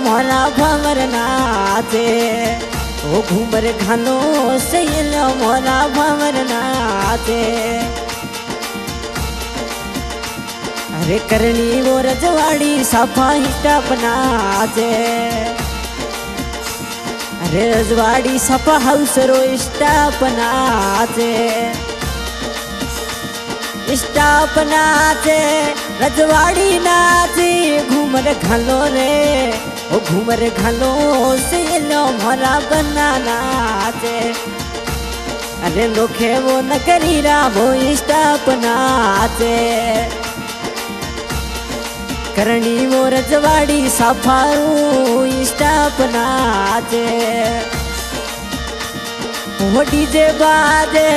मोरा भंवर नाचे ओ घूमर घनो से मोरा भंवर नाचे। अरे करनी वो रजवाड़ी सफा हिस्टाप नाचे। अरे रजवाड़ी सफा हाउस रो स्टाप नाचे। स्टाप नाचे रजवाड़ी नाची घूमर घालो रे ओ घूमर घालो से लो मोरा बना नाचे। अरे लोखे वो न करीरा वो स्टाप नाचे। करनी वो रजवाड़ी सफारू स्टाप नाचे। वो डीजे बाजे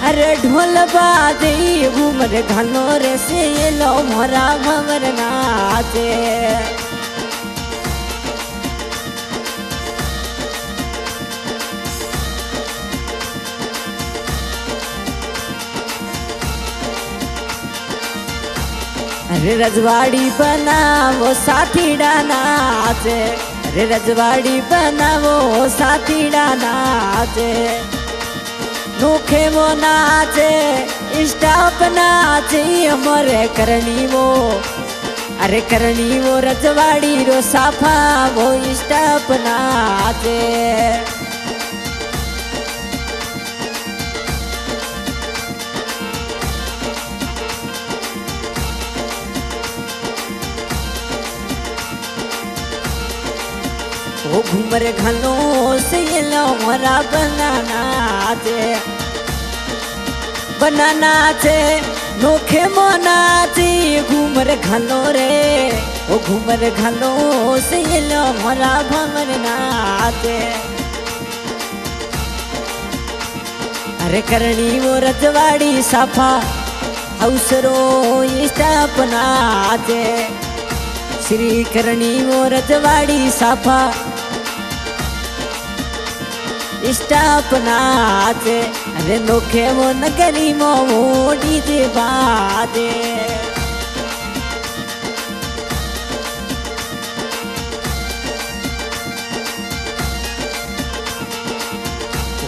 अरे ढोल बाजे घूमर घालो रे से लो मोरा भंवर नाचे। अरे रजवाड़ी बनावो साथीड़ा नाचे। अरे रजवाड़ी बनावो साथीड़ा नाचे। नोखे वो नाचे स्टाप नाचे मोरे करनी वो। अरे करनी वो रजवाड़ी रो साफा वो स्टाप नाचे। वो घूमर घनो से लो मोरा बनाना चे नोखे मोनाची घूमर घनो रे वो घूमर घनो से लो मोरा भंवर नाचे। अरे करनी वो रजवाड़ी साफा हाउस रो स्टाप नाचे। श्री करनी वो रजवाड़ी साफा स्टाप नाचे। अरे नोखे वो नगरी मो डीजे बाजे।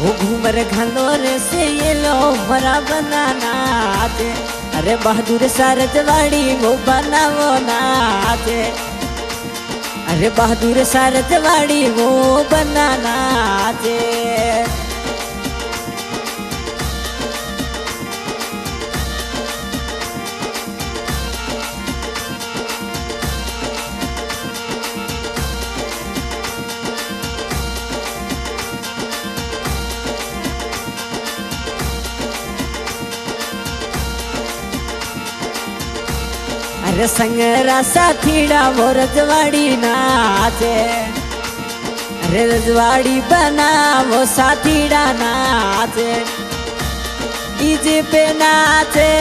वो घूमर घालो रे से ये लो मोरा बना नाचे। अरे बहादुर सा रजवाड़ी वो बनावो नाचे। अरे बहादुर सा रजवाड़ी वो बना नाचे। अरे संगरा साथीड़ा वो रजवाड़ी नाचे। अरे रजवाड़ी बना वो साथीड़ा नाचे। डीजे पे नाचे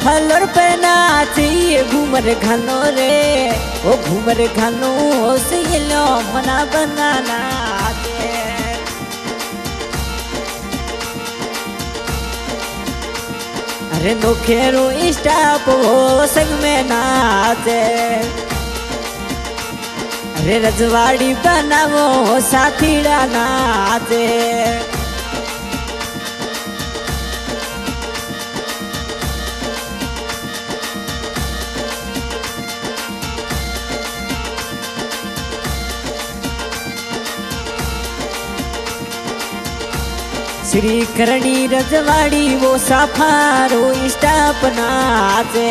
फलोर पे नाचे घूमर घनो रे वो घूमर घनो से लो मना बना नाचे। अरे नोखेरो स्टाप वो संग में नाचे। अरे रजवाड़ी बनावो साथीड़ा नाचे। श्री करनी रजवाड़ी वो साफारो स्टाप नाचे।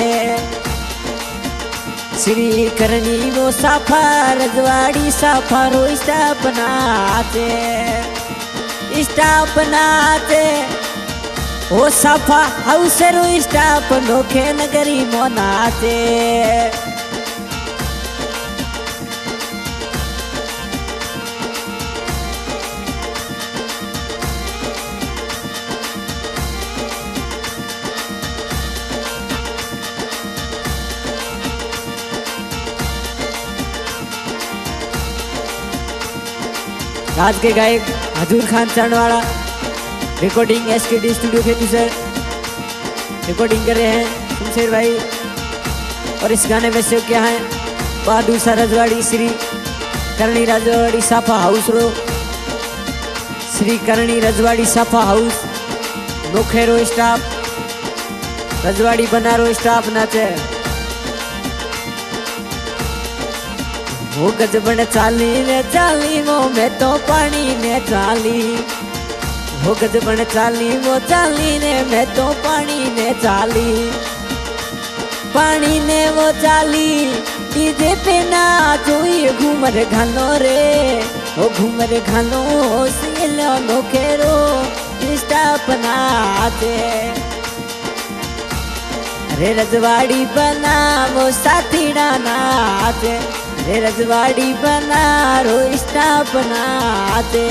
श्री करनी वो साफा रजवाड़ी साफारो स्टाप नाचे। स्टाप नाचे वो साफा हाउसरो स्टाप नोखे नगरी मो नाचे। आज के गायक Hajur Khan Charanwada recording SKD studio Khetusar recording कर रहे हैं शमशेर भाई। और इस गाने में से क्या है बहादुर शाह रजवाड़ी श्री करणी रजवाड़ी साफा हाउस रो श्री करणी रजवाड़ी साफा हाउस नोखेरो स्टाफ रजवाड़ी बनारो स्टाफ नाचे वो गजबन चाली ने चाली वो मैं तो पानी ने चाली वो गजबन चाली वो चाली ने मैं तो पानी ने चाली पानी ने वो चाली डीजे पे ना जोई घूमर घालो रे वो घूमर घालो सिलो नोखेरो स्टाफ नाचे अरे रजवाड़ी बना वो साथीड़ा नाचे अरे रजवाड़ी बना रो स्टाफ नाचे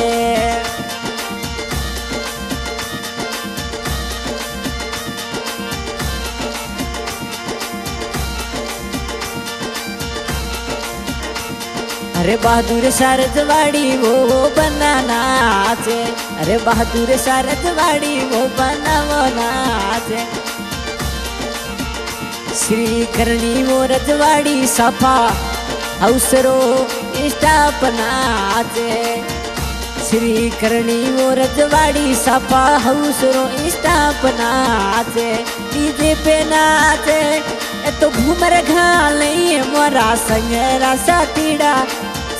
अरे बहादुर शाह रजवाड़ी वो बना नाचे अरे बहादुर शाह रजवाड़ी वो बना वो नाचे श्री करणी वो रजवाड़ी साफा हाउसरो स्टाफ नाचे श्री करणी वो रजवाड़ी साफा हाउसरो स्टाफ नाचे डीजे पे नाचे तो घूमर घाले मोरा संगरा साथीड़ा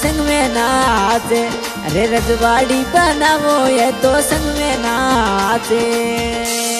संग में नाचे अरे रजवाड़ी बनावो ये तो संग में नाचे।